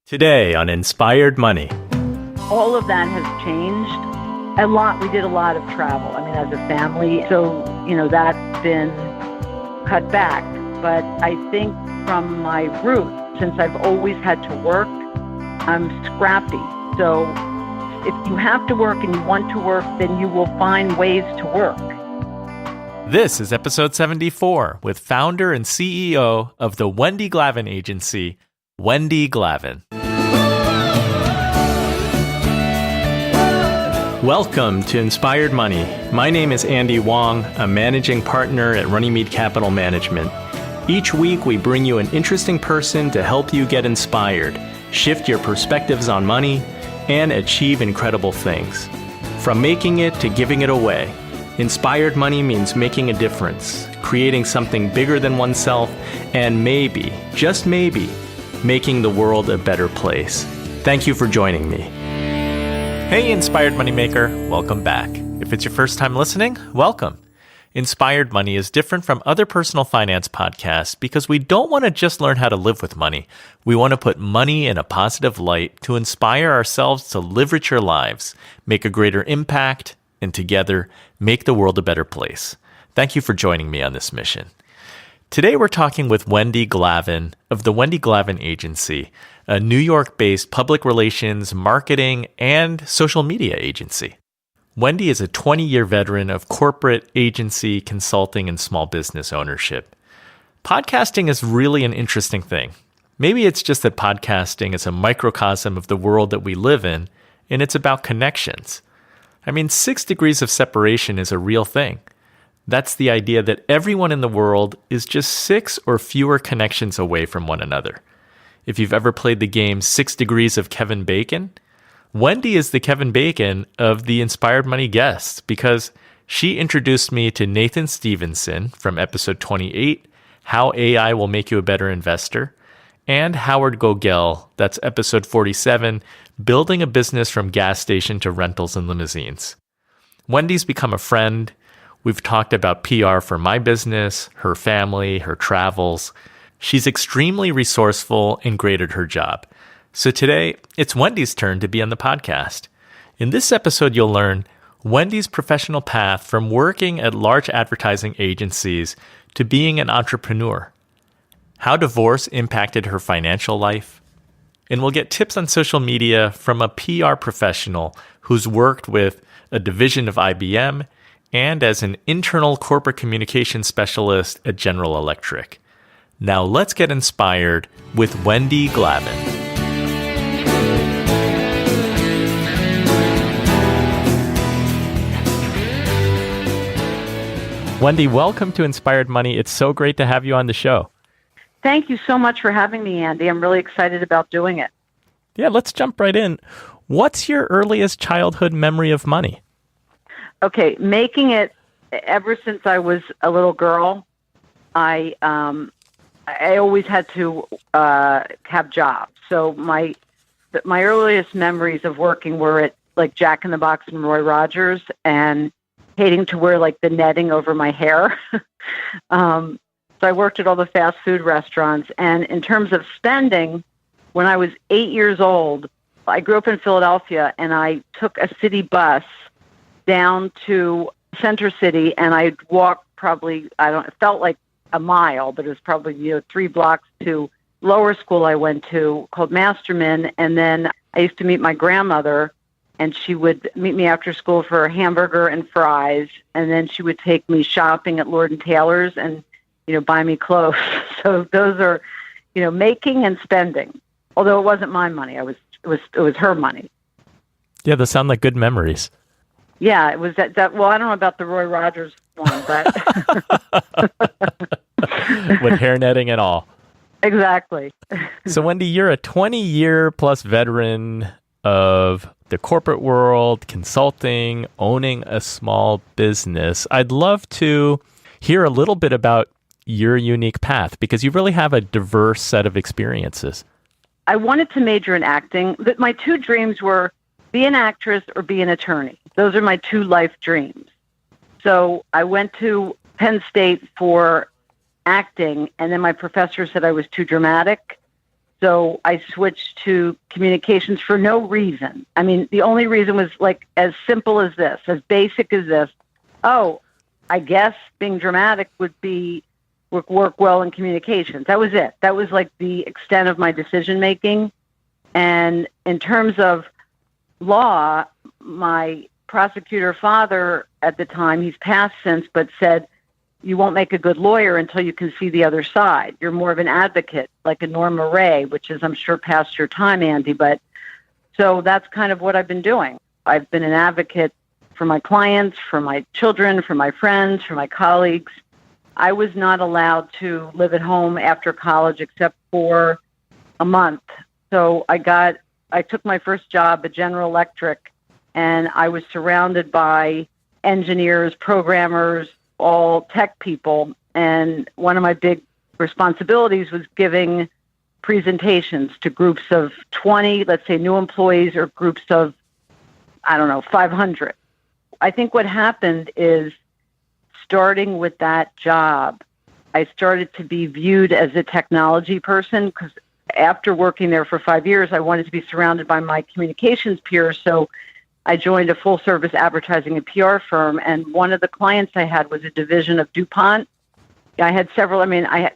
Today on Inspired Money. All of that has changed a lot. We did a lot of travel, as a family. So, that's been cut back. But I think from my roots, since I've always had to work, I'm scrappy. So if you have to work and you want to work, then you will find ways to work. This is episode 74 with founder and CEO of the Wendy Glavin Agency, Wendy Glavin. Welcome to Inspired Money. My name is Andy Wong, a managing partner at Runnymede Capital Management. Each week, we bring you an interesting person to help you get inspired, shift your perspectives on money, and achieve incredible things. From making it to giving it away, Inspired Money means making a difference, creating something bigger than oneself, and maybe, just maybe, making the world a better place. Thank you for joining me. Hey, Inspired Moneymaker, welcome back. If it's your first time listening, welcome. Inspired Money is different from other personal finance podcasts because we don't want to just learn how to live with money. We want to put money in a positive light to inspire ourselves to live richer lives, make a greater impact, and together make the world a better place. Thank you for joining me on this mission. Today we're talking with Wendy Glavin of the Wendy Glavin Agency, a New York-based public relations, marketing, and social media agency. Wendy is a 20-year veteran of corporate agency, consulting, and small business ownership. Podcasting is really an interesting thing. Maybe it's just that podcasting is a microcosm of the world that we live in, and it's about connections. 6 degrees of separation is a real thing. That's the idea that everyone in the world is just 6 or fewer connections away from one another. If you've ever played the game 6 Degrees of Kevin Bacon, Wendy is the Kevin Bacon of the Inspired Money guests because she introduced me to Nathan Stevenson from episode 28, How AI Will Make You a Better Investor, and Howard Gogel, that's episode 47, Building a Business from Gas Station to Rentals and Limousines. Wendy's become a friend. We've talked about PR for my business, her family, her travels. She's extremely resourceful and great at her job. So today, it's Wendy's turn to be on the podcast. In this episode, you'll learn Wendy's professional path from working at large advertising agencies to being an entrepreneur, how divorce impacted her financial life, and we'll get tips on social media from a PR professional who's worked with a division of IBM and as an internal corporate communications specialist at General Electric. Now let's get inspired with Wendy Glavin. Wendy, welcome to Inspired Money. It's so great to have you on the show. Thank you so much for having me, Andy. I'm really excited about doing it. Yeah, let's jump right in. What's your earliest childhood memory of money? Okay, making it ever since I was a little girl, I always had to have jobs. So my earliest memories of working were at like Jack in the Box and Roy Rogers, and hating to wear like the netting over my hair. So I worked at all the fast food restaurants. And in terms of spending, when I was 8 years old, I grew up in Philadelphia, and I took a city bus down to Center City, and I'd walk probably, it felt like a mile, but it was probably 3 blocks to lower school I went to called Masterman. And then I used to meet my grandmother, and she would meet me after school for a hamburger and fries, and then she would take me shopping at Lord & Taylor's and buy me clothes. So those are making and spending, although it wasn't my money. It was her money. Yeah, those sound like good memories. Yeah, it was that. Well, I don't know about the Roy Rogers one, but with hair netting and all. Exactly. So, Wendy, you're a 20-year plus veteran of the corporate world, consulting, owning a small business. I'd love to hear a little bit about your unique path because you really have a diverse set of experiences. I wanted to major in acting. My 2 dreams were be an actress or be an attorney. Those are my 2 life dreams. So I went to Penn State for acting, and then my professor said I was too dramatic. So I switched to communications for no reason. I mean, the only reason was like as simple as this, as basic as this. Oh, I guess being dramatic would work well in communications. That was it. That was like the extent of my decision making. And in terms of law, my prosecutor father at the time, he's passed since, but said, you won't make a good lawyer until you can see the other side. You're more of an advocate, like a Norma Ray, which is, I'm sure, past your time, Andy. But so that's kind of what I've been doing. I've been an advocate for my clients, for my children, for my friends, for my colleagues. I was not allowed to live at home after college except for a month. So I took my first job at General Electric, and I was surrounded by engineers, programmers, all tech people. And one of my big responsibilities was giving presentations to groups of 20, let's say new employees, or groups of, 500. I think what happened is, starting with that job, I started to be viewed as a technology person, because after working there for 5 years, I wanted to be surrounded by my communications peers. So I joined a full-service advertising and PR firm, and one of the clients I had was a division of DuPont. I had several.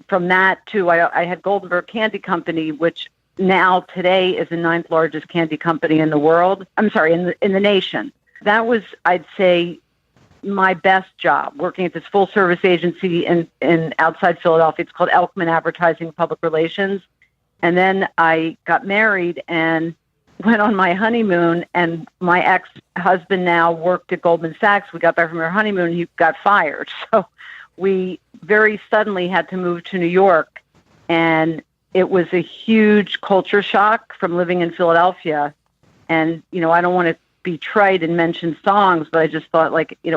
From that to I had Goldenberg Candy Company, which now today is the 9th largest candy company in the world. I'm sorry, in the nation. That was, I'd say, my best job, working at this full-service agency in outside Philadelphia. It's called Elkman Advertising Public Relations. And then I got married and went on my honeymoon, and my ex-husband now worked at Goldman Sachs. We got back from our honeymoon, he got fired. So we very suddenly had to move to New York, and it was a huge culture shock from living in Philadelphia. And, I don't want to be trite and mention songs, but I just thought,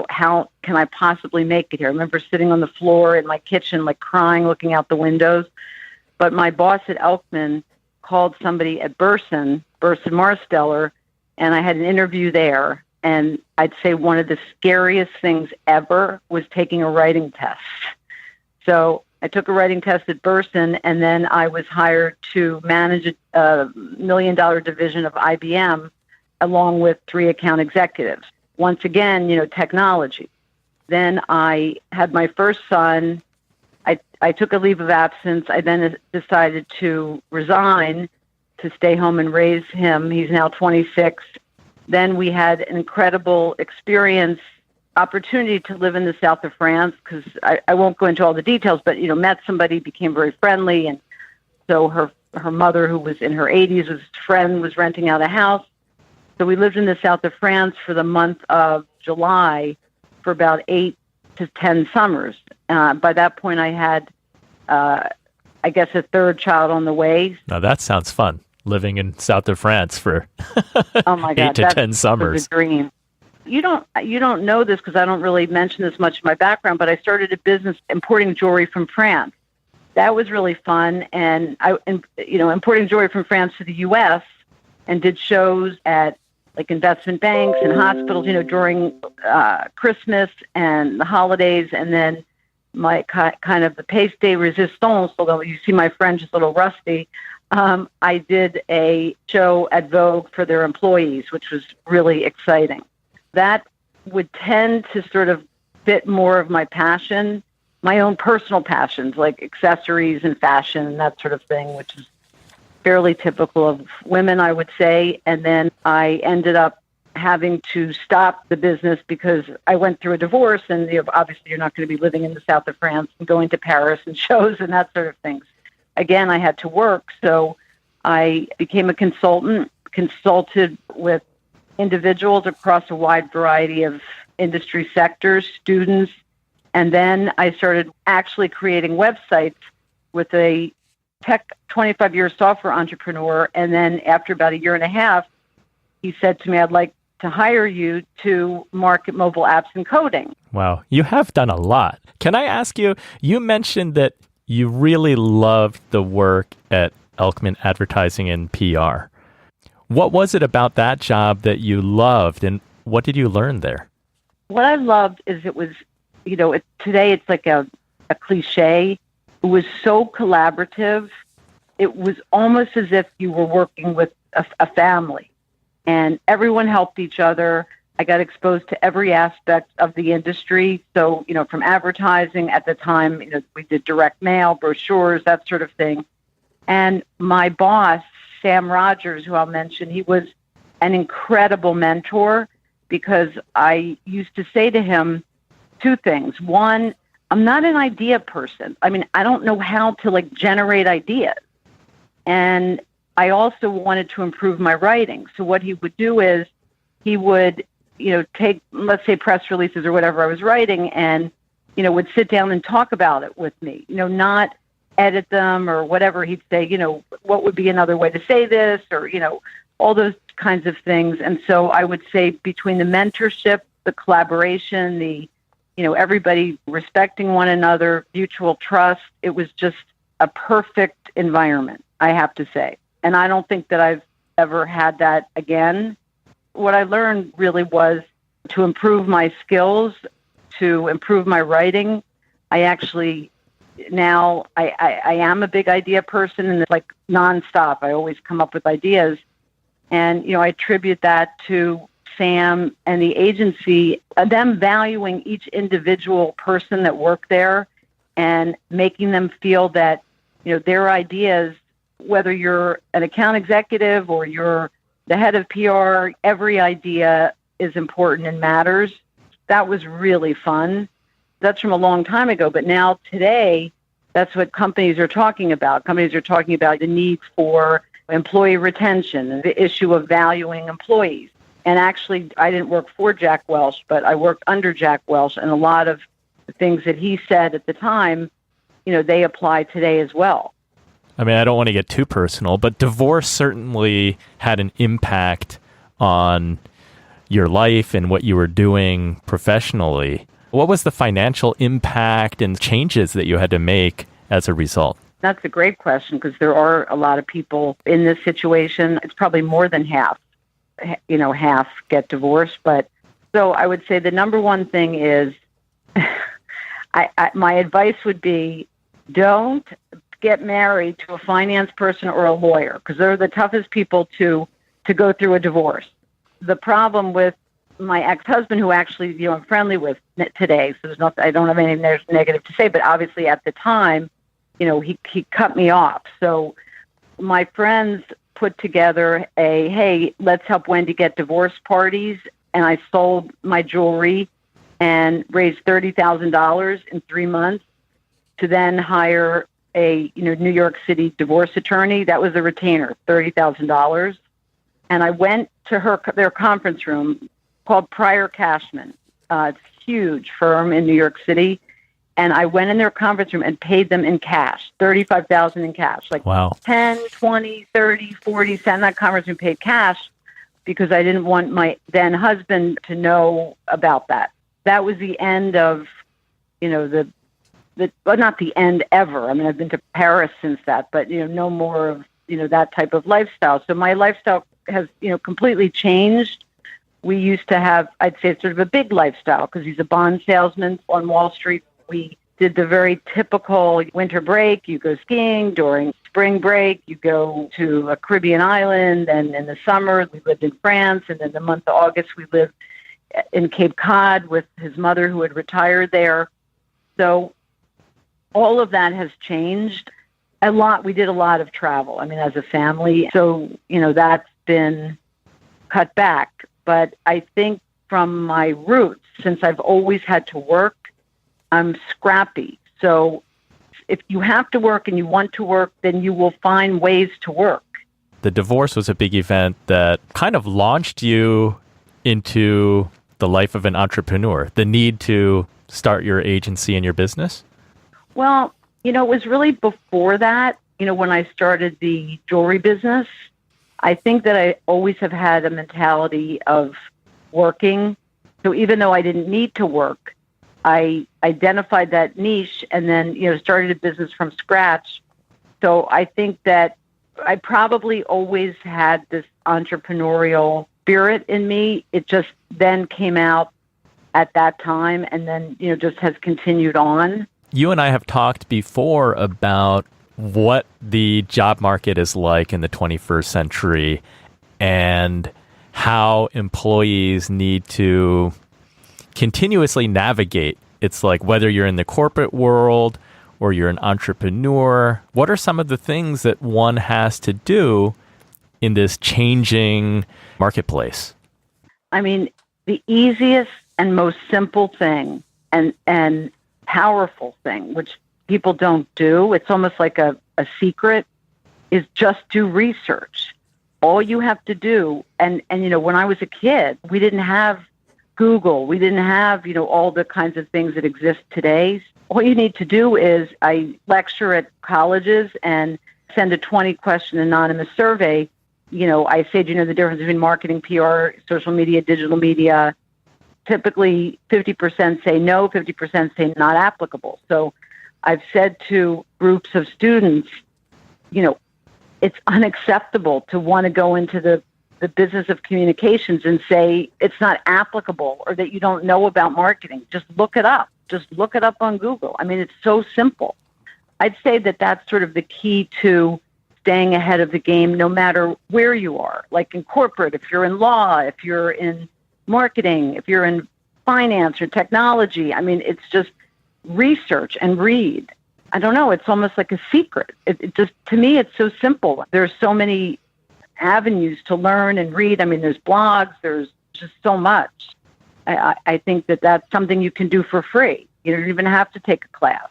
how can I possibly make it here? I remember sitting on the floor in my kitchen, crying, looking out the windows. But my boss at Elkman called somebody at Burson Marsteller, and I had an interview there. And I'd say one of the scariest things ever was taking a writing test. So I took a writing test at Burson, and then I was hired to manage a $1 million division of IBM, along with 3 account executives. Once again, technology. Then I had my first son. I took a leave of absence. I then decided to resign to stay home and raise him. He's now 26. Then we had an incredible opportunity to live in the south of France, because I won't go into all the details, but, met somebody, became very friendly. And so her mother, who was in her 80s, was renting out a house. So we lived in the south of France for the month of July for about 8 to 10 summers. By that point, I had, a 3rd child on the way. Now that sounds fun, living in south of France for oh my God, 8 to 10 summers. Was a dream. You don't know this, because I don't really mention this much in my background, but I started a business importing jewelry from France. That was really fun, and importing jewelry from France to the U.S. and did shows at investment banks and hospitals, during Christmas and the holidays. And then my kind of the pièce de résistance, although you see my French is a little rusty, I did a show at Vogue for their employees, which was really exciting. That would tend to sort of fit more of my passion, my own personal passions, like accessories and fashion and that sort of thing, which is fairly typical of women, I would say. And then I ended up having to stop the business because I went through a divorce, and obviously you're not going to be living in the south of France and going to Paris and shows and that sort of things. Again, I had to work, so I became a consultant, consulted with individuals across a wide variety of industry sectors, students, and then I started actually creating websites with a tech 25-year software entrepreneur. And then after about a year and a half, he said to me, I'd like to hire you to market mobile apps and coding. Wow. You have done a lot. Can I ask you, you mentioned that you really loved the work at Elkman Advertising and PR. What was it about that job that you loved, and what did you learn there? What I loved is it was, today it's like a cliche. It was so collaborative. it was almost as if you were working with a family, and everyone helped each other. I got exposed to every aspect of the industry. So, from advertising at the time, we did direct mail, brochures, that sort of thing. And my boss, Sam Rogers, who I'll mention, he was an incredible mentor, because I used to say to him two things. One, I'm not an idea person. I mean, I don't know how to generate ideas. And I also wanted to improve my writing. So what he would do is he would, take, let's say, press releases or whatever I was writing, and, would sit down and talk about it with me, not edit them or whatever. He'd say, what would be another way to say this, or, all those kinds of things. And so I would say, between the mentorship, the collaboration, the, everybody respecting one another, mutual trust, it was just a perfect environment, I have to say. And I don't think that I've ever had that again. What I learned really was to improve my skills, to improve my writing. I actually, now I am a big idea person, and it's nonstop. I always come up with ideas. And, I attribute that to Sam and the agency, them valuing each individual person that worked there and making them feel that, their ideas, whether you're an account executive or you're the head of PR, every idea is important and matters. That was really fun. That's from a long time ago. But now today, that's what companies are talking about. Companies are talking about the need for employee retention and the issue of valuing employees. And actually, I didn't work for Jack Welch, but I worked under Jack Welch, and a lot of the things that he said at the time, they apply today as well. I mean, I don't want to get too personal, but divorce certainly had an impact on your life and what you were doing professionally. What was the financial impact and changes that you had to make as a result? That's a great question, because there are a lot of people in this situation. It's probably more than half, half get divorced. But so I would say the number one thing is, my advice would be, don't get married to a finance person or a lawyer, because they're the toughest people to go through a divorce. The problem with my ex-husband, who actually, I'm friendly with today, so there's nothing, I don't have anything negative to say, but obviously at the time, he cut me off. So my friends put together hey, let's help Wendy get divorce parties. And I sold my jewelry and raised $30,000 in 3 months to then hire a, New York City divorce attorney. That was a retainer, $30,000. And I went to their conference room called Pryor, Cashman. It's a huge firm in New York City. And I went in their conference room and paid them in cash, $35,000 in cash. Wow. 10, 20, 30, 40 cents. That conference room paid cash, because I didn't want my then husband to know about that. That was the end of, well, not the end ever. I mean, I've been to Paris since that, but, no more of, that type of lifestyle. So my lifestyle has, completely changed. We used to have, I'd say, sort of a big lifestyle, because he's a bond salesman on Wall Street. We did the very typical winter break. You go skiing. During spring break, you go to a Caribbean island. And in the summer, we lived in France. And in the month of August, we lived in Cape Cod with his mother, who had retired there. So all of that has changed a lot. We did a lot of travel, as a family. So, that's been cut back. But I think from my roots, since I've always had to work, I'm scrappy. So if you have to work and you want to work, then you will find ways to work. The divorce was a big event that kind of launched you into the life of an entrepreneur, the need to start your agency and your business? Well, it was really before that, when I started the jewelry business. I think that I always have had a mentality of working. So even though I didn't need to work, I identified that niche and then, started a business from scratch. So I think that I probably always had this entrepreneurial spirit in me. It just then came out at that time, and then, just has continued on. You and I have talked before about what the job market is like in the 21st century and how employees need to continuously navigate. It's like whether you're in the corporate world or you're an entrepreneur, what are some of the things that one has to do in this changing marketplace? I mean, the easiest and most simple thing and powerful thing, which people don't do, it's almost like a secret, is just do research. All you have to do, and when I was a kid, we didn't have Google. We didn't have, all the kinds of things that exist today. All you need to do is, I lecture at colleges and send a 20-question anonymous survey. I say, do you know the difference between marketing, PR, social media, digital media? Typically, 50% say no, 50% say not applicable. So I've said to groups of students, it's unacceptable to want to go into the business of communications and say it's not applicable or that you don't know about marketing. Just look it up. Just look it up on Google. I mean, it's so simple. I'd say that that's sort of the key to staying ahead of the game, no matter where you are. Like in corporate, if you're in law, if you're in marketing, if you're in finance or technology. I mean, it's just research and read. I don't know. It's almost like a secret. It just, to me, it's so simple. There's so many avenues to learn and read. I mean, there's blogs. There's just so much. I think that that's something you can do for free. You don't even have to take a class.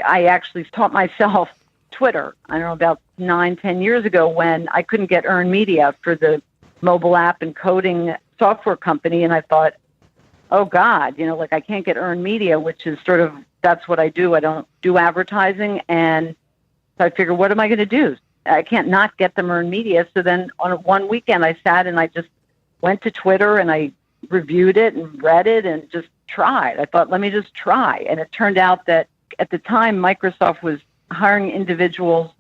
I actually taught myself Twitter, I don't know, about 9-10 years ago when I couldn't get earned media for the mobile app and coding software company. And I thought, oh God, I can't get earned media, which is sort of, that's what I do. I don't do advertising. And so I figured, what am I going to do? I can't not get them earned media. So then on one weekend I sat and I just went to Twitter and I reviewed it and read it and just tried. I thought, let me just try. And it turned out that at the time, Microsoft was hiring individuals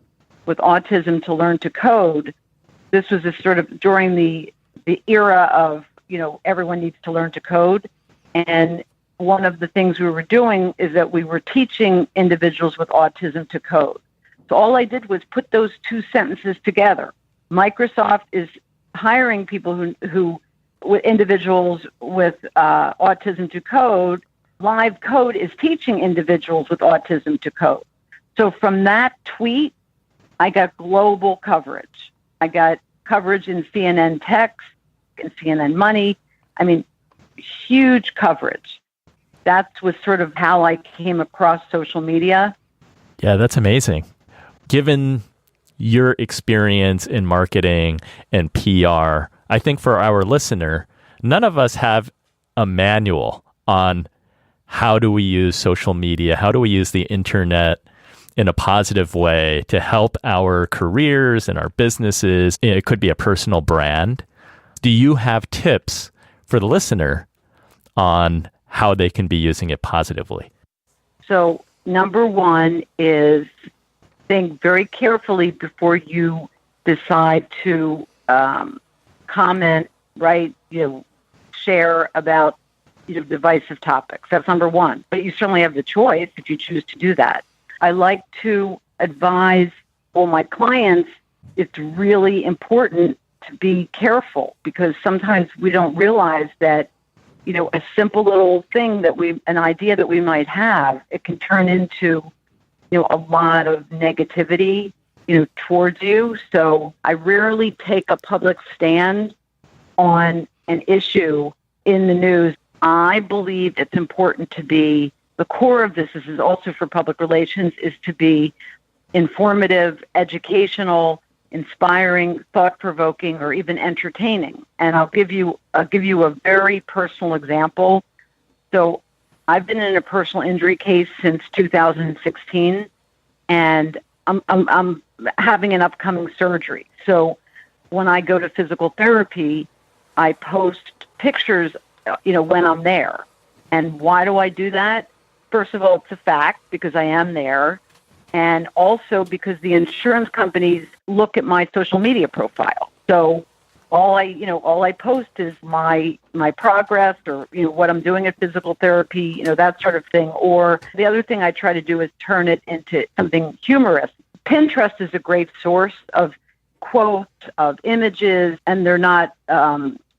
with autism to learn to code. This was a sort of during the era of, everyone needs to learn to code. And one of the things we were doing is that we were teaching individuals with autism to code. So all I did was put those two sentences together. Microsoft is hiring people who with individuals with autism to code. Live Code is teaching individuals with autism to code. So from that tweet, I got global coverage. I got coverage in CNN Text, in CNN Money. I mean, huge coverage. That was sort of how I came across social media. Yeah, that's amazing. Given your experience in marketing and PR, I think for our listener, none of us have a manual on how do we use social media, how do we use the internet in a positive way to help our careers and our businesses. It could be a personal brand. Do you have tips for the listener on how they can be using it positively? So number one is think very carefully before you decide to comment, write, share about divisive topics. That's number one. But you certainly have the choice if you choose to do that. I like to advise all my clients it's really important to be careful because sometimes we don't realize that, a simple little thing an idea that we might have, it can turn into, a lot of negativity, towards you. So I rarely take a public stand on an issue in the news. I believe it's important to be, the core of this is also for public relations, is to be informative, educational, inspiring, thought-provoking, or even entertaining. And I'll give you a very personal example. So I've been in a personal injury case since 2016, and I'm having an upcoming surgery. So when I go to physical therapy, I post pictures, when I'm there. And why do I do that? First of all, it's a fact because I am there. And also because the insurance companies look at my social media profile. So all I post is my progress or, what I'm doing at physical therapy, that sort of thing. Or the other thing I try to do is turn it into something humorous. Pinterest is a great source of quotes, of images, and they're not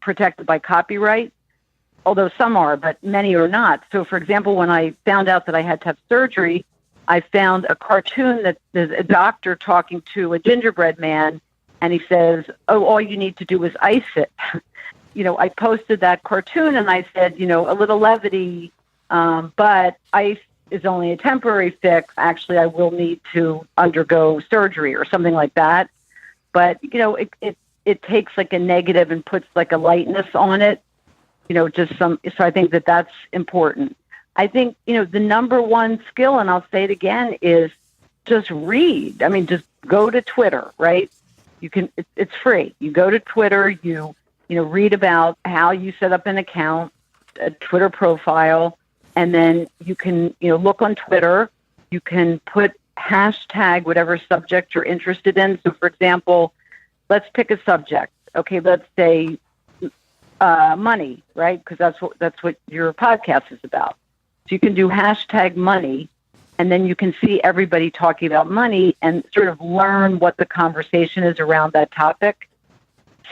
protected by copyright, although some are, but many are not. So, for example, when I found out that I had to have surgery, I found a cartoon that there's a doctor talking to a gingerbread man, and he says, "Oh, all you need to do is ice it." I posted that cartoon, and I said, a little levity, but ice is only a temporary fix. Actually, I will need to undergo surgery or something like that. But, it takes like a negative and puts like a lightness on it, so I think that that's important. I think, the number one skill, and I'll say it again, is just read. I mean, just go to Twitter, right? It's free. You go to Twitter, you read about how you set up an account, a Twitter profile, and then you can, look on Twitter. You can put hashtag whatever subject you're interested in. So, for example, let's pick a subject. Okay, let's say money, right? Because that's what your podcast is about. So you can do hashtag money, and then you can see everybody talking about money and sort of learn what the conversation is around that topic.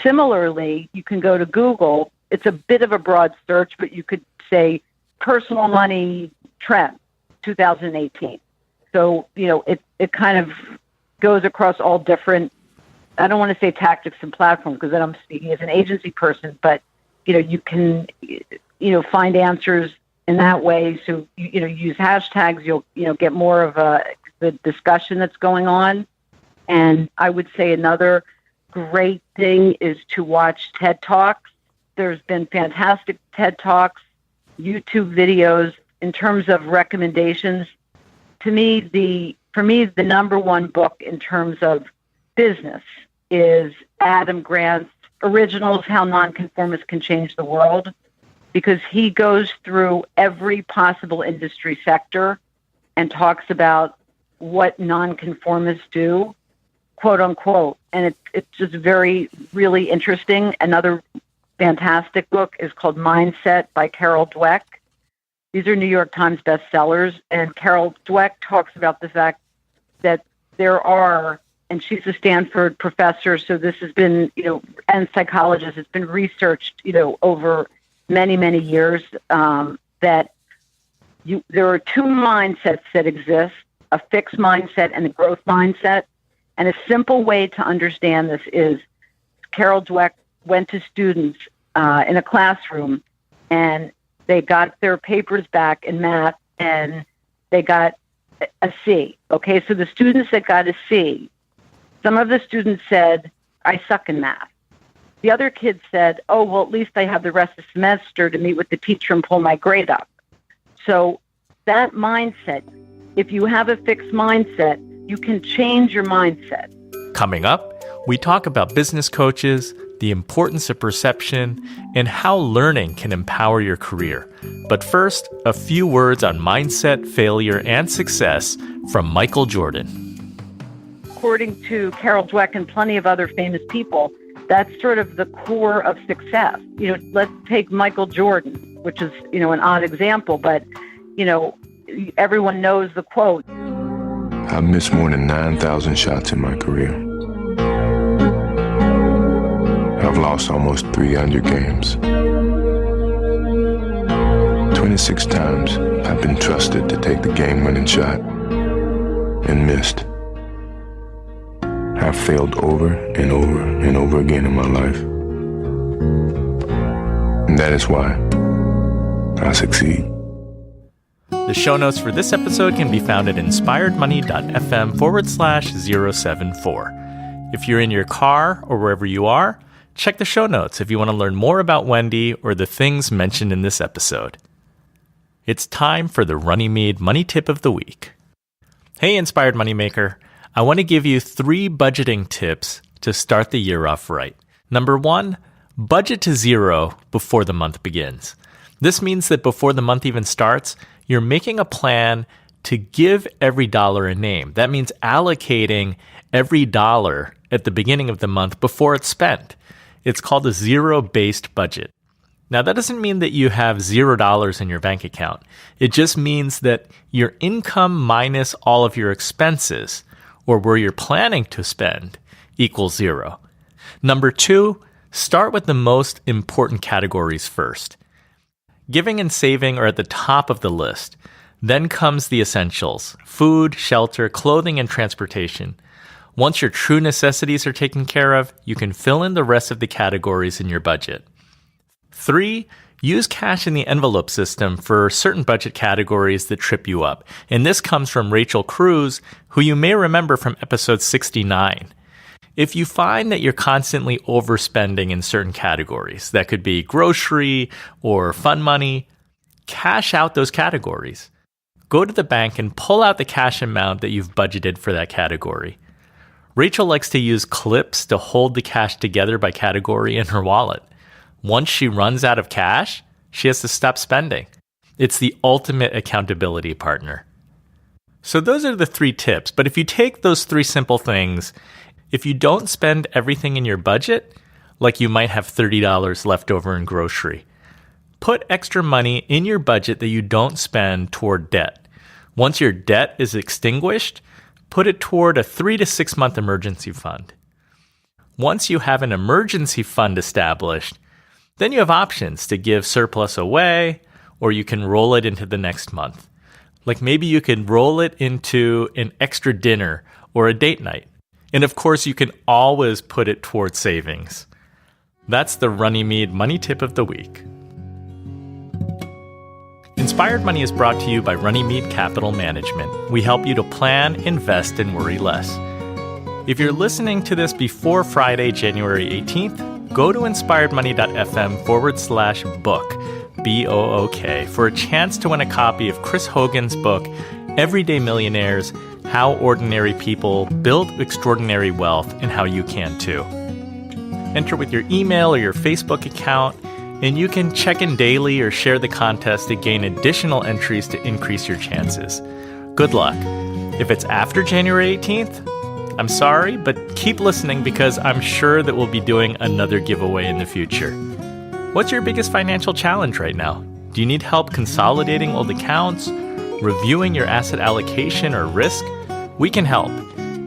Similarly, you can go to Google. It's a bit of a broad search, but you could say personal money trend 2018. So, it kind of goes across all different, I don't want to say tactics and platforms because then I'm speaking as an agency person, but, you can, find answers in that way. So, use hashtags, you'll, get more of the discussion that's going on. And I would say another great thing is to watch TED Talks. There's been fantastic TED Talks, YouTube videos. In terms of recommendations, for me, the number one book in terms of business is Adam Grant's Originals, How Non-Conformists Can Change the World, because he goes through every possible industry sector and talks about what non-conformists do, quote unquote. And it's just really interesting. Another fantastic book is called Mindset by Dweck. These are New York Times bestsellers. And Dweck talks about the fact that there are, and she's a Stanford professor, so this has been, and psychologist, it's been researched, over many, many years, that there are two mindsets that exist, a fixed mindset and a growth mindset. And a simple way to understand this is Dweck went to students in a classroom, and they got their papers back in math, and they got a C. Okay, so the students that got a C, some of the students said, "I suck in math." The other kids said, "Oh, well, at least I have the rest of the semester to meet with the teacher and pull my grade up." So that mindset, if you have a fixed mindset, you can change your mindset. Coming up, we talk about business coaches, the importance of perception, and how learning can empower your career. But first, a few words on mindset, failure, and success from Michael Jordan. According to Dweck and plenty of other famous people, that's sort of the core of success. Let's take Michael Jordan, which is, an odd example, but, everyone knows the quote. I've missed more than 9,000 shots in my career. I've lost almost 300 games. 26 times I've been trusted to take the game-winning shot and missed. I've failed over and over and over again in my life. And that is why I succeed. The show notes for this episode can be found at inspiredmoney.fm/074. If you're in your car or wherever you are, check the show notes if you want to learn more about Wendy or the things mentioned in this episode. It's time for the Runnymede Money Tip of the Week. Hey, Inspired Moneymaker. I want to give you 3 budgeting tips to start the year off right. Number 1, budget to zero before the month begins. This means that before the month even starts, you're making a plan to give every dollar a name. That means allocating every dollar at the beginning of the month before it's spent. It's called a zero-based budget. Now, that doesn't mean that you have $0 in your bank account. It just means that your income minus all of your expenses, or where you're planning to spend equals 0. Number 2, start with the most important categories first. Giving and saving are at the top of the list. Then comes the essentials: food, shelter, clothing, and transportation. Once your true necessities are taken care of, you can fill in the rest of the categories in your budget. 3, use cash in the envelope system for certain budget categories that trip you up. And this comes from Rachel Cruz, who you may remember from episode 69. If you find that you're constantly overspending in certain categories, that could be grocery or fun money, cash out those categories. Go to the bank and pull out the cash amount that you've budgeted for that category. Rachel likes to use clips to hold the cash together by category in her wallet. Once she runs out of cash, she has to stop spending. It's the ultimate accountability partner. So those are the 3 tips, but if you take those 3 simple things, if you don't spend everything in your budget, like you might have $30 left over in grocery, put extra money in your budget that you don't spend toward debt. Once your debt is extinguished, put it toward a 3 to 6 month emergency fund. Once you have an emergency fund established, then you have options to give surplus away, or you can roll it into the next month. Like maybe you can roll it into an extra dinner or a date night. And of course, you can always put it toward savings. That's the Runnymede Money Tip of the Week. Inspired Money is brought to you by Runnymede Capital Management. We help you to plan, invest, and worry less. If you're listening to this before Friday, January 18th, go to inspiredmoney.fm/book, BOOK, for a chance to win a copy of Chris Hogan's book, Everyday Millionaires: How Ordinary People Build Extraordinary Wealth and How You Can Too. Enter with your email or your Facebook account, and you can check in daily or share the contest to gain additional entries to increase your chances. Good luck. If it's after January 18th, I'm sorry, but keep listening because I'm sure that we'll be doing another giveaway in the future. What's your biggest financial challenge right now? Do you need help consolidating old accounts, reviewing your asset allocation or risk? We can help.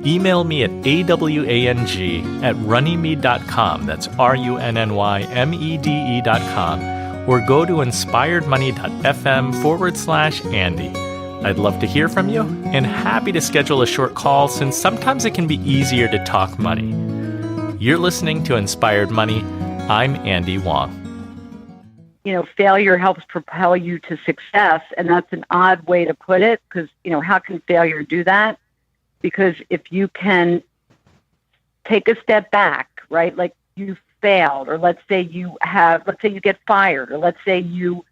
Email me at awang@runnymede.com. That's RUNNYMEDE.com. Or go to inspiredmoney.fm/Andy. I'd love to hear from you and happy to schedule a short call since sometimes it can be easier to talk money. You're listening to Inspired Money. I'm Andy Wong. Failure helps propel you to success, and that's an odd way to put it because, how can failure do that? Because if you can take a step back, right, like you failed, or let's say you get fired, or let's say you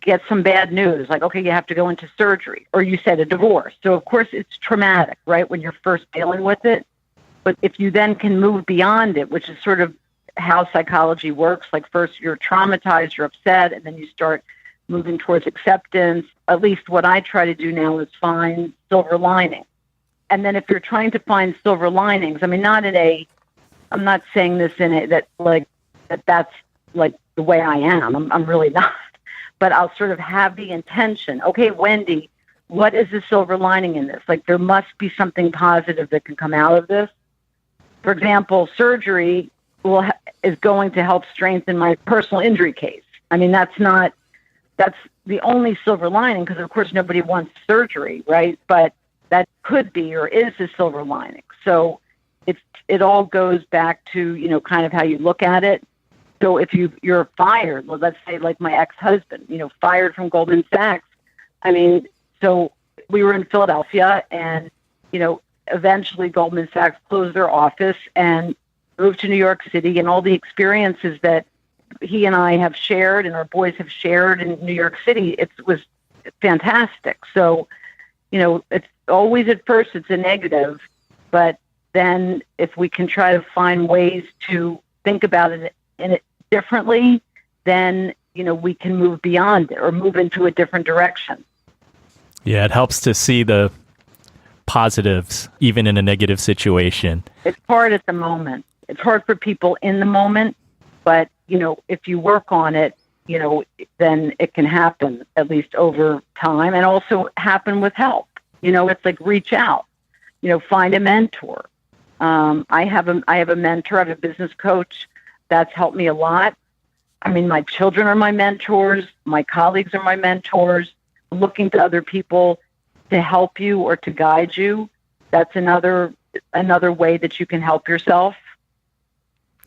get some bad news, like, okay, you have to go into surgery, or you said a divorce. So, of course, it's traumatic, right, when you're first dealing with it. But if you then can move beyond it, which is sort of how psychology works, like first you're traumatized, you're upset, and then you start moving towards acceptance. At least what I try to do now is find silver lining. And then if you're trying to find silver linings, I'm not saying this in it that's like the way I am. I'm really not. But I'll sort of have the intention, okay, Wendy, what is the silver lining in this? Like there must be something positive that can come out of this. For example, surgery is going to help strengthen my personal injury case. I mean, that's the only silver lining because, of course, nobody wants surgery, right? But that could be or is a silver lining. So it all goes back to, kind of how you look at it. So if you're fired, well, let's say like my ex-husband, fired from Goldman Sachs. I mean, so we were in Philadelphia and, eventually Goldman Sachs closed their office and moved to New York City, and all the experiences that he and I have shared and our boys have shared in New York City, it was fantastic. So, it's always at first it's a negative, but then if we can try to find ways to think about it differently, then, we can move beyond it or move into a different direction. Yeah, it helps to see the positives, even in a negative situation. It's hard at the moment. It's hard for people in the moment, but, if you work on it, then it can happen at least over time and also happen with help. It's like reach out. find a mentor. I have a mentor. I have a business coach. That's helped me a lot. I mean, my children are my mentors. My colleagues are my mentors. Looking to other people to help you or to guide you. That's another way that you can help yourself.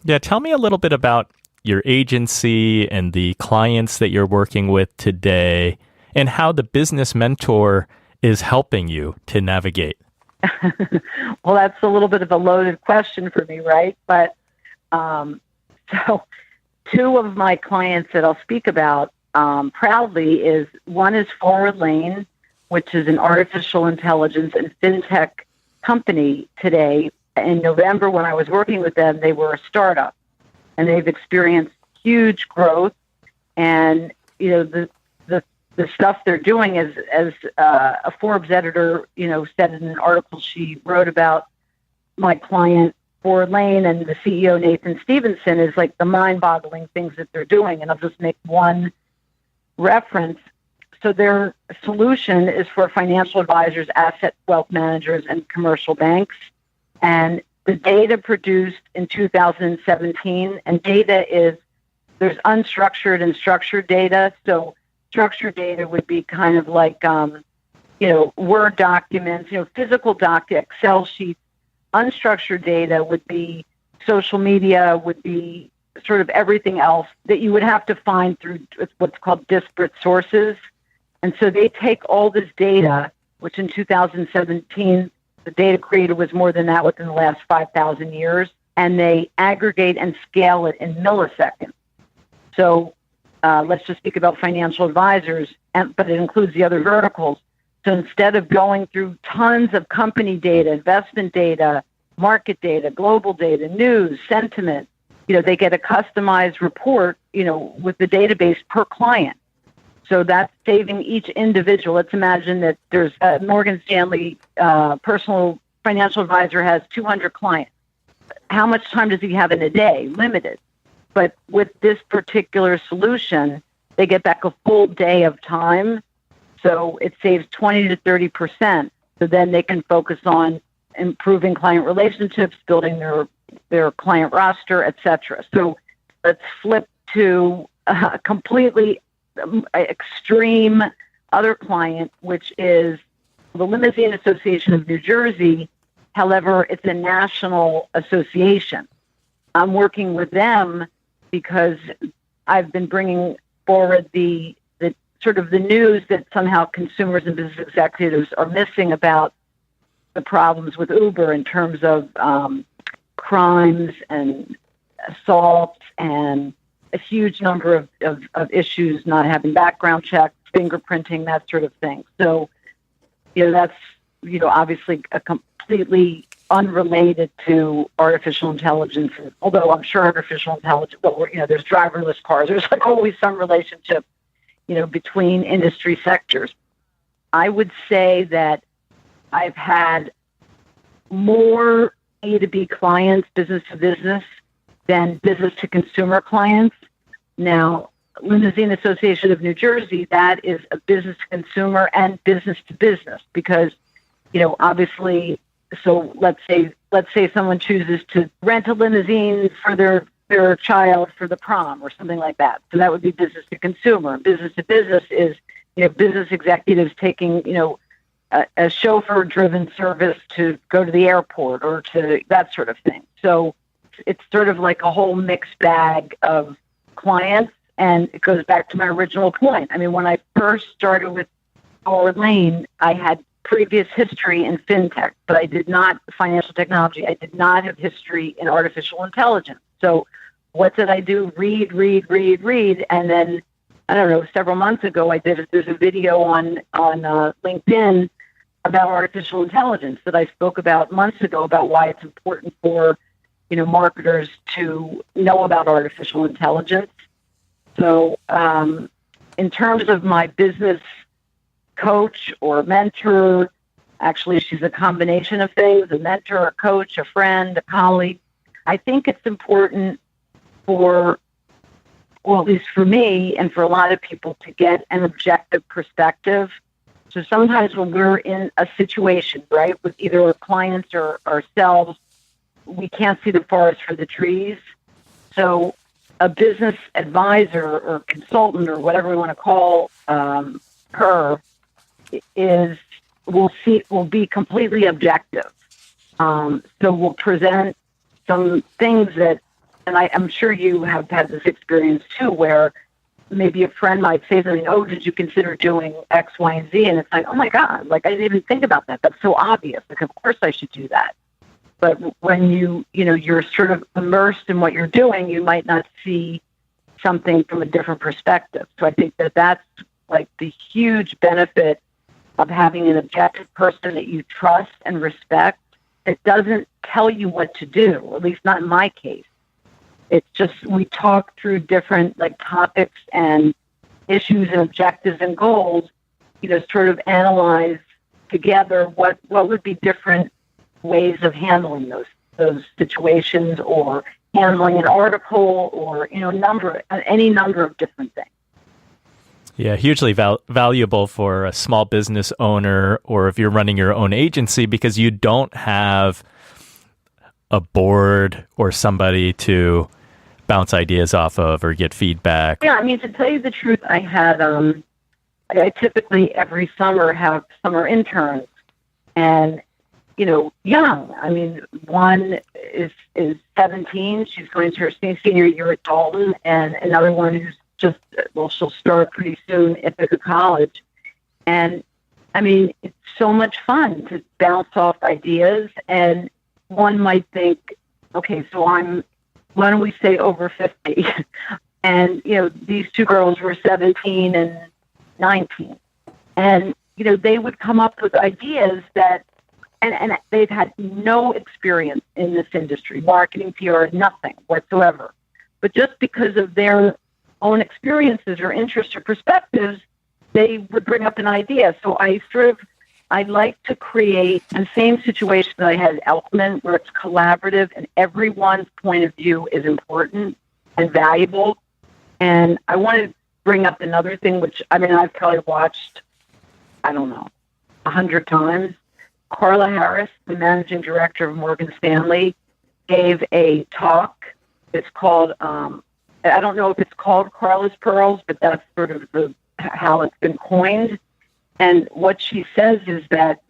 Yeah, tell me a little bit about your agency and the clients that you're working with today and how the business mentor is helping you to navigate. Well, that's a little bit of a loaded question for me, right? But so two of my clients that I'll speak about proudly is one is Forward Lane, which is an artificial intelligence and fintech company today. In November, when I was working with them, they were a startup, and they've experienced huge growth. And the stuff they're doing is, as a Forbes editor, said in an article she wrote about my client Forward Lane and the CEO Nathan Stevenson, is like the mind-boggling things that they're doing. And I'll just make one reference. So their solution is for financial advisors, asset wealth managers, and commercial banks. And the data produced in 2017, and data is, there's unstructured and structured data. So structured data would be kind of like, Word documents, physical Excel sheets. Unstructured data would be social media, would be sort of everything else that you would have to find through what's called disparate sources. And so they take all this data, which in 2017, the data created was more than that within the last 5,000 years, and they aggregate and scale it in milliseconds. So let's just speak about financial advisors, but it includes the other verticals. So instead of going through tons of company data, investment data, market data, global data, news, sentiment, they get a customized report, with the database per client. So that's saving each individual. Let's imagine that there's a Morgan Stanley personal financial advisor has 200 clients. How much time does he have in a day? Limited. But with this particular solution, they get back a full day of time. So it saves 20 to 30%. So then they can focus on improving client relationships, building their client roster, etc. So let's flip to a completely extreme other client, which is the Limousine Association of New Jersey. However, it's a national association. I'm working with them because I've been bringing forward the sort of the news that somehow consumers and business executives are missing about the problems with Uber in terms of crimes and assaults and a huge number of issues, not having background checks, fingerprinting, that sort of thing. So, that's, obviously a completely unrelated to artificial intelligence, although I'm sure artificial intelligence, there's driverless cars. There's like always some relationship, between industry sectors. I would say that I've had more A2B clients, business to business, than business to consumer clients. Now, Limousine Association of New Jersey, that is a business to consumer and business to business because, obviously, so let's say someone chooses to rent a limousine for their child for the prom or something like that. So that would be business to consumer. Business to business is, business executives taking, a chauffeur-driven service to go to the airport or to that sort of thing. So it's sort of like a whole mixed bag of clients, and it goes back to my original point. I mean, when I first started with Forward Lane, I had previous history in fintech, but I did not financial technology. I did not have history in artificial intelligence. So what did I do? Read. And then, I don't know, several months ago, there's a video on LinkedIn about artificial intelligence that I spoke about months ago about why it's important for, marketers to know about artificial intelligence. So in terms of my business coach or mentor, actually she's a combination of things, a mentor, a coach, a friend, a colleague. I think it's important at least for me and for a lot of people, to get an objective perspective. So sometimes when we're in a situation, right, with either our clients or ourselves, we can't see the forest for the trees. So a business advisor or consultant or whatever we want to call her will be completely objective. So we'll present some things that, and I'm sure you have had this experience too, where maybe a friend might say something, oh, did you consider doing X, Y, and Z? And it's like, oh my God, like I didn't even think about that. That's so obvious. Like, of course I should do that. But when you're sort of immersed in what you're doing, you might not see something from a different perspective. So I think that's like the huge benefit of having an objective person that you trust and respect. It doesn't tell you what to do, at least not in my case. It's just we talk through different like topics and issues and objectives and goals, sort of analyze together what would be different ways of handling those situations or handling an article or, any number of different things. Yeah, hugely valuable for a small business owner or if you're running your own agency because you don't have a board or somebody to bounce ideas off of or get feedback. Yeah, I mean, to tell you the truth, I had, I typically every summer have summer interns and, young. I mean, one is 17. She's going to her senior year at Dalton, and another one who's she'll start pretty soon at Ithaca College. And, I mean, it's so much fun to bounce off ideas. And one might think, okay, so why don't we say over 50? And, these two girls were 17 and 19. And, they would come up with ideas that, and they've had no experience in this industry, marketing, PR, nothing whatsoever. But just because of their own experiences or interests or perspectives, they would bring up an idea. So I like to create the same situation that I had at Elkman, where it's collaborative and everyone's point of view is important and valuable. And I want to bring up another thing, which, I mean, I've probably watched, 100 times. Carla Harris, the managing director of Morgan Stanley, gave a talk. It's called, I don't know if it's called Carla's Pearls, but that's sort of how it's been coined. And what she says is that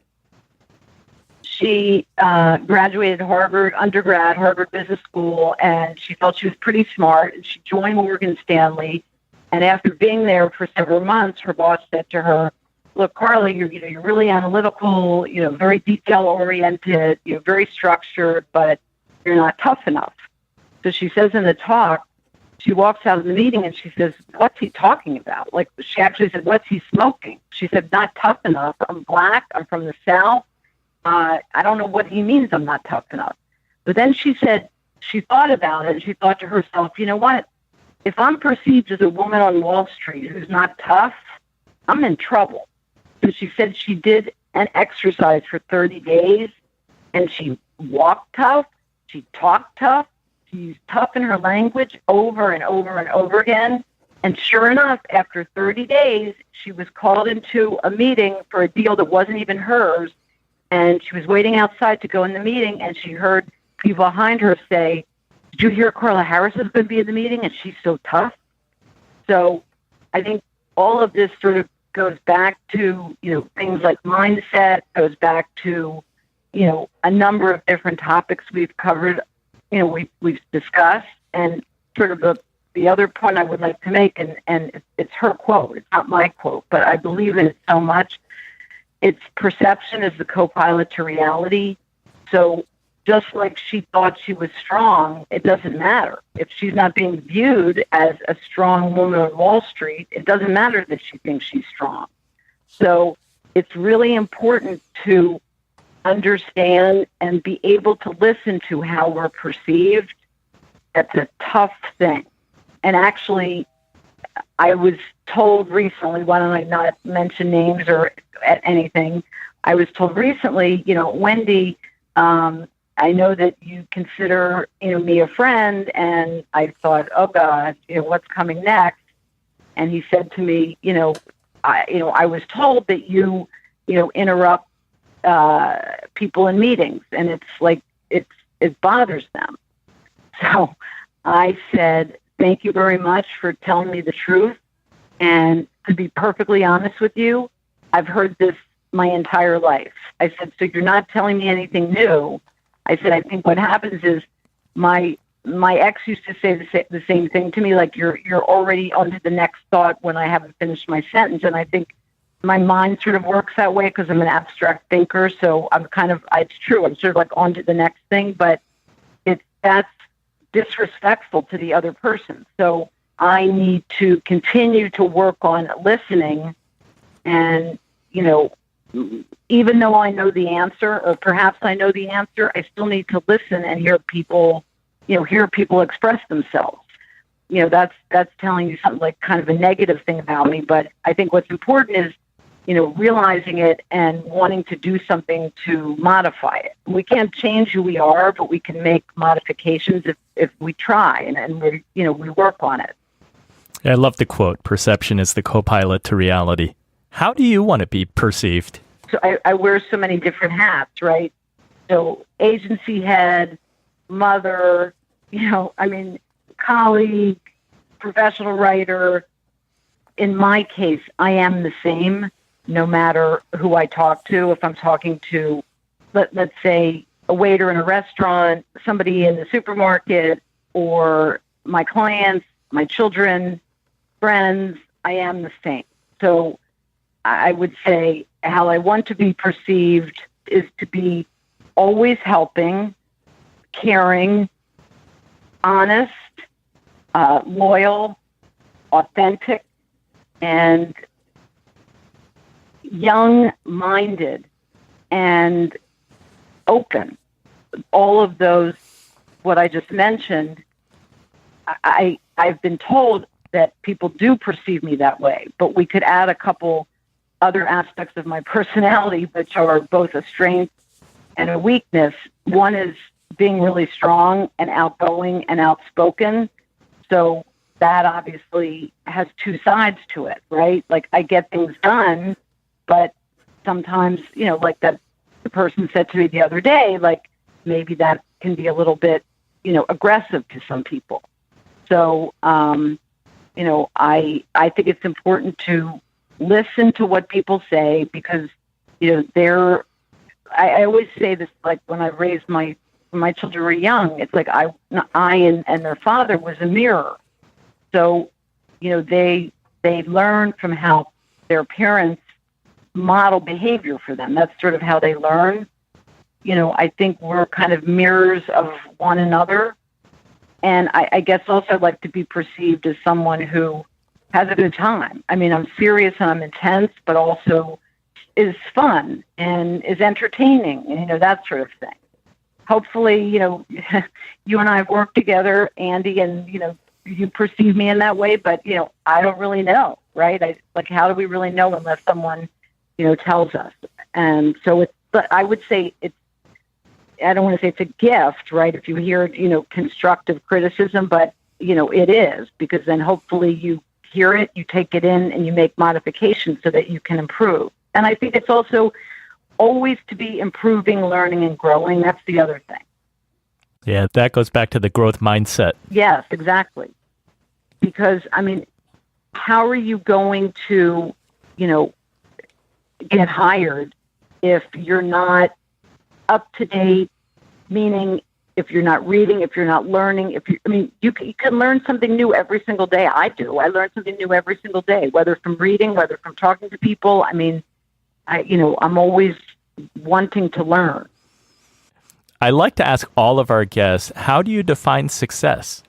she graduated Harvard Business School, and she felt she was pretty smart, and she joined Morgan Stanley. And after being there for several months, her boss said to her, look, Carla, you're really analytical, very detail-oriented, you're very structured, but you're not tough enough. So she says in the talk, she walks out of the meeting and she says, what's he talking about? Like, she actually said, what's he smoking? She said, not tough enough. I'm black. I'm from the South. I don't know what he means I'm not tough enough. But then she said, she thought about it and she thought to herself, you know what? If I'm perceived as a woman on Wall Street who's not tough, I'm in trouble. So she said she did an exercise for 30 days and she walked tough. She talked tough. She used tough in her language over and over and over again. And sure enough, after 30 days, she was called into a meeting for a deal that wasn't even hers. And she was waiting outside to go in the meeting, and she heard people behind her say, did you hear Carla Harris is going to be in the meeting, and she's so tough? So I think all of this sort of goes back to, things like mindset, goes back to, a number of different topics we've covered, we've discussed. And sort of the other point I would like to make, and it's her quote, it's not my quote, but I believe in it so much. It's perception is the co-pilot to reality. So just like she thought she was strong, it doesn't matter. If she's not being viewed as a strong woman on Wall Street, it doesn't matter that she thinks she's strong. So it's really important to understand and be able to listen to how we're perceived. That's a tough thing. And actually, I was told recently, why don't I not mention names or anything? I was told recently, Wendy, I know that you consider, me a friend, and I thought, oh God, what's coming next? And he said to me, I was told that you interrupt people in meetings, and it's like it bothers them. So I said, thank you very much for telling me the truth. And to be perfectly honest with you, I've heard this my entire life. I said, so you're not telling me anything new. I said, I think what happens is my ex used to say the same thing to me, like you're already on to the next thought when I haven't finished my sentence. And I think my mind sort of works that way because I'm an abstract thinker. So I'm it's true. I'm sort of like on to the next thing, but that's disrespectful to the other person. So I need to continue to work on listening. And, even though I know the answer, or perhaps I know the answer, I still need to listen and hear people express themselves. That's telling you something like kind of a negative thing about me. But I think what's important is, realizing it and wanting to do something to modify it. We can't change who we are, but we can make modifications if we try and we work on it. I love the quote, perception is the co-pilot to reality. How do you want to be perceived? So I wear so many different hats, right? So agency head, mother, colleague, professional writer. In my case, I am the same no matter who I talk to. If I'm talking to, let's say, a waiter in a restaurant, somebody in the supermarket, or my clients, my children, friends, I am the same. So I would say how I want to be perceived is to be always helping, caring, honest, loyal, authentic, and young-minded and open. All of those, what I just mentioned, I've been told that people do perceive me that way, but we could add a couple other aspects of my personality, which are both a strength and a weakness. One is being really strong and outgoing and outspoken. So that obviously has two sides to it, right? Like I get things done, but sometimes, like that the person said to me the other day, like maybe that can be a little bit, aggressive to some people. So, I think it's important to listen to what people say because, I always say this, like when I raised my children were young, it's like I and their father was a mirror. So, they learn from how their parents model behavior for them. That's sort of how they learn. I think we're kind of mirrors of one another. And I guess also I'd like to be perceived as someone who has a good time. I mean, I'm serious and I'm intense, but also is fun and is entertaining and, that sort of thing. Hopefully, you and I have worked together, Andy, and, you perceive me in that way, but, I don't really know, right? How do we really know unless someone, tells us? And so but I would say I don't want to say it's a gift, right? If you hear, constructive criticism, but, it is, because then hopefully you hear it, you take it in, and you make modifications so that you can improve. And I think it's also always to be improving, learning, and growing. That's the other thing. Yeah, that goes back to the growth mindset. Yes, exactly. Because, how are you going to, get hired if you're not up to date, meaning if you're not reading, if you're not learning, you can learn something new every single day. I do. I learn something new every single day, whether from reading, whether from talking to people. I'm always wanting to learn. I like to ask all of our guests, how do you define success?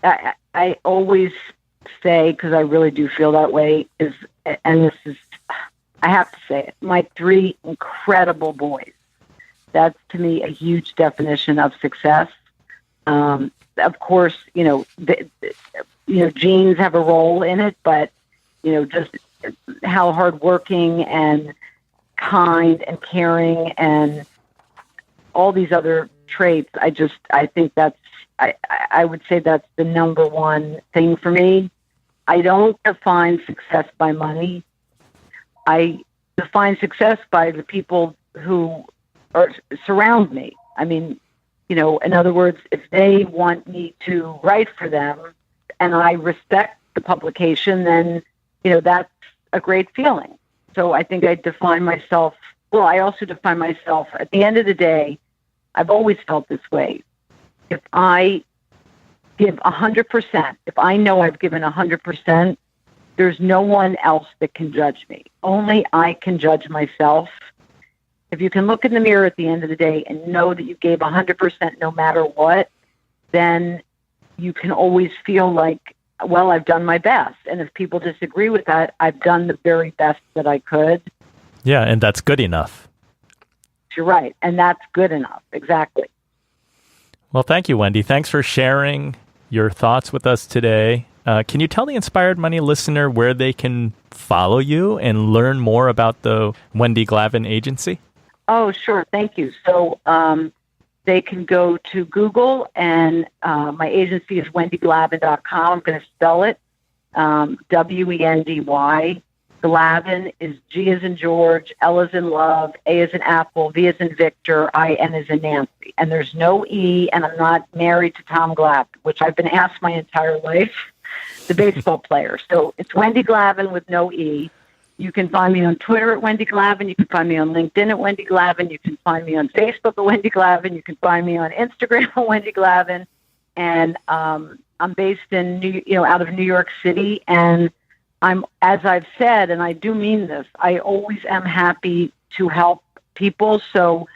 I always say, because I really do feel that way, I have to say it, my 3 incredible boys. That's, to me, a huge definition of success. Of course, genes have a role in it, but, just how hardworking and kind and caring and all these other traits, I think I would say that's the number one thing for me. I don't define success by money. I define success by the people who surround me. I mean, in other words, if they want me to write for them and I respect the publication, then, that's a great feeling. So I think I define myself, I also define myself, at the end of the day, I've always felt this way. If I give 100%, if I know I've given 100%, there's no one else that can judge me. Only I can judge myself. If you can look in the mirror at the end of the day and know that you gave 100% no matter what, then you can always feel like, well, I've done my best. And if people disagree with that, I've done the very best that I could. Yeah, and that's good enough. You're right. And that's good enough. Exactly. Well, thank you, Wendy. Thanks for sharing your thoughts with us today. Can you tell the Inspired Money listener where they can follow you and learn more about the Wendy Glavin Agency? Oh, sure. Thank you. So they can go to Google, and my agency is wendyglavin.com. I'm going to spell it, Wendy. Glavin is G as in George, L as in love, A as in apple, V as in Victor, I-N as in Nancy. And there's no E, and I'm not married to Tom Glavin, which I've been asked my entire life, the baseball player. So it's Wendy Glavin with no E. You can find me on Twitter at Wendy Glavin. You can find me on LinkedIn at Wendy Glavin. You can find me on Facebook at Wendy Glavin. You can find me on Instagram at Wendy Glavin. And I'm based in out of New York City. And I'm, as I've said, and I do mean this, I always am happy to help people. So,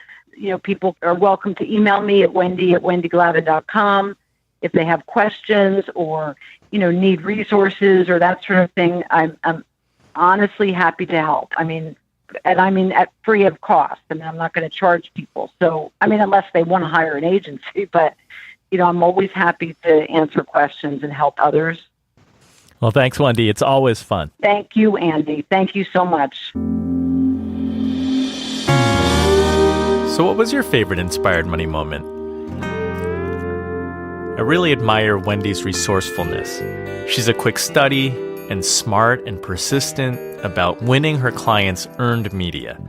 people are welcome to email me at wendyglavin.com if they have questions or, need resources or that sort of thing. I'm honestly happy to help. At free of cost. I'm not going to charge people. So, unless they want to hire an agency, but, I'm always happy to answer questions and help others. Well, thanks, Wendy. It's always fun. Thank you, Andy. Thank you so much. So what was your favorite Inspired Money moment? I really admire Wendy's resourcefulness. She's a quick study and smart and persistent about winning her clients' earned media.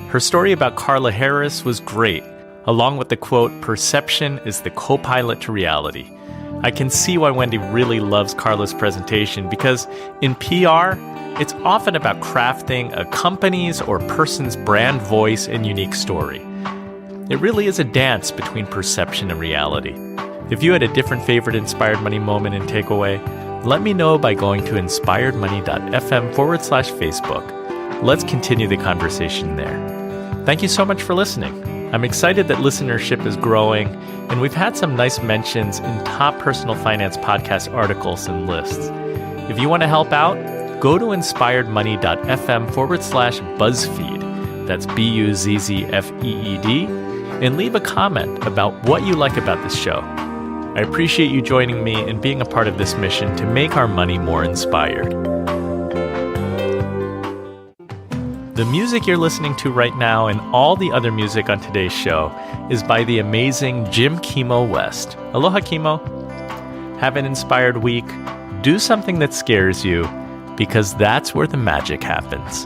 Her story about Carla Harris was great, along with the quote, "Perception is the co-pilot to reality." I can see why Wendy really loves Carla's presentation because in PR, it's often about crafting a company's or person's brand voice and unique story. It really is a dance between perception and reality. If you had a different favorite Inspired Money moment and takeaway, let me know by going to inspiredmoney.fm/Facebook. Let's continue the conversation there. Thank you so much for listening. I'm excited that listenership is growing, and we've had some nice mentions in top personal finance podcast articles and lists. If you want to help out, go to inspiredmoney.fm/BuzzFeed, that's BUZZFEED, and leave a comment about what you like about this show. I appreciate you joining me and being a part of this mission to make our money more inspired. The music you're listening to right now and all the other music on today's show is by the amazing Jim Kimo West. Aloha, Kimo. Have an inspired week. Do something that scares you, because that's where the magic happens.